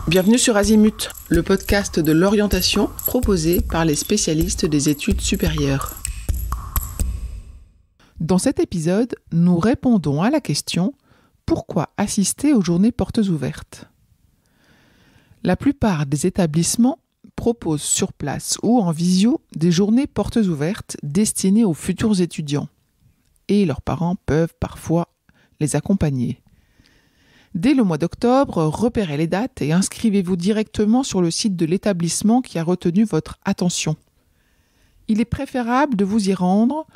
Bienvenue sur Azimut, le podcast de l'orientation proposé par les spécialistes des études supérieures. Dans cet épisode, nous répondons à la question « Pourquoi assister aux journées portes ouvertes ?» La plupart des établissements proposent sur place ou en visio des journées portes ouvertes destinées aux futurs étudiants. Et leurs parents peuvent parfois les accompagner. Dès le mois d'octobre, repérez les dates et inscrivez-vous directement sur le site de l'établissement qui a retenu votre attention. Il est préférable de vous y rendre,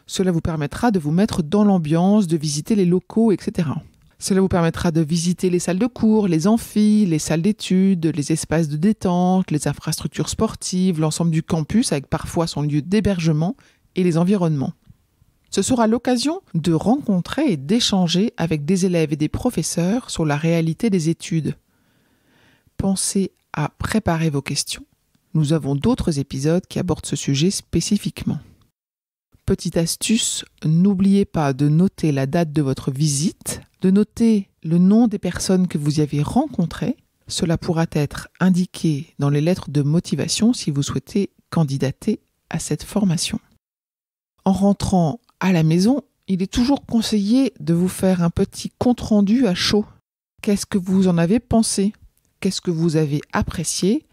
cela vous permettra de vous mettre dans l'ambiance, de visiter les locaux, etc. Cela vous permettra de visiter les salles de cours, les amphis, les salles d'études, les espaces de détente, les infrastructures sportives, l'ensemble du campus avec parfois son lieu d'hébergement et les environnements. Ce sera l'occasion de rencontrer et d'échanger avec des élèves et des professeurs sur la réalité des études. Pensez à préparer vos questions. Nous avons d'autres épisodes qui abordent ce sujet spécifiquement. Petite astuce, n'oubliez pas de noter la date de votre visite, de noter le nom des personnes que vous y avez rencontrées. Cela pourra être indiqué dans les lettres de motivation si vous souhaitez candidater à cette formation. En rentrant à la maison, il est toujours conseillé de vous faire un petit compte-rendu à chaud. Qu'est-ce que vous en avez pensé ? Qu'est-ce que vous avez apprécié ?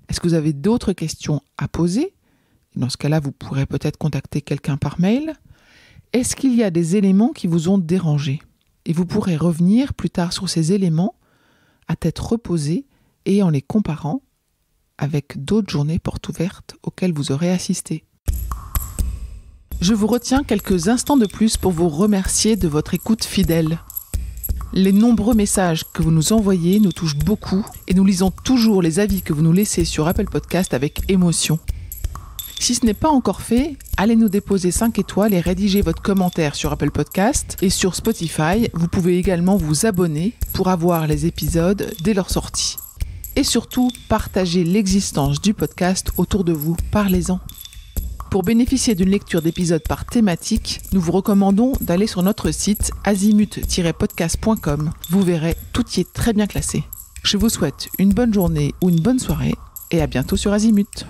Est-ce que vous avez d'autres questions à poser ? Dans ce cas-là, vous pourrez peut-être contacter quelqu'un par mail. Est-ce qu'il y a des éléments qui vous ont dérangé ? Et vous pourrez revenir plus tard sur ces éléments à tête reposée et en les comparant avec d'autres journées portes ouvertes auxquelles vous aurez assisté. Je vous retiens quelques instants de plus pour vous remercier de votre écoute fidèle. Les nombreux messages que vous nous envoyez nous touchent beaucoup et nous lisons toujours les avis que vous nous laissez sur Apple Podcast avec émotion. Si ce n'est pas encore fait, allez nous déposer 5 étoiles et rédigez votre commentaire sur Apple Podcast et sur Spotify. Vous pouvez également vous abonner pour avoir les épisodes dès leur sortie. Et surtout, partagez l'existence du podcast autour de vous. Parlez-en. Pour bénéficier d'une lecture d'épisodes par thématique, nous vous recommandons d'aller sur notre site azimut-podcast.com. Vous verrez, tout y est très bien classé. Je vous souhaite une bonne journée ou une bonne soirée et à bientôt sur Azimut.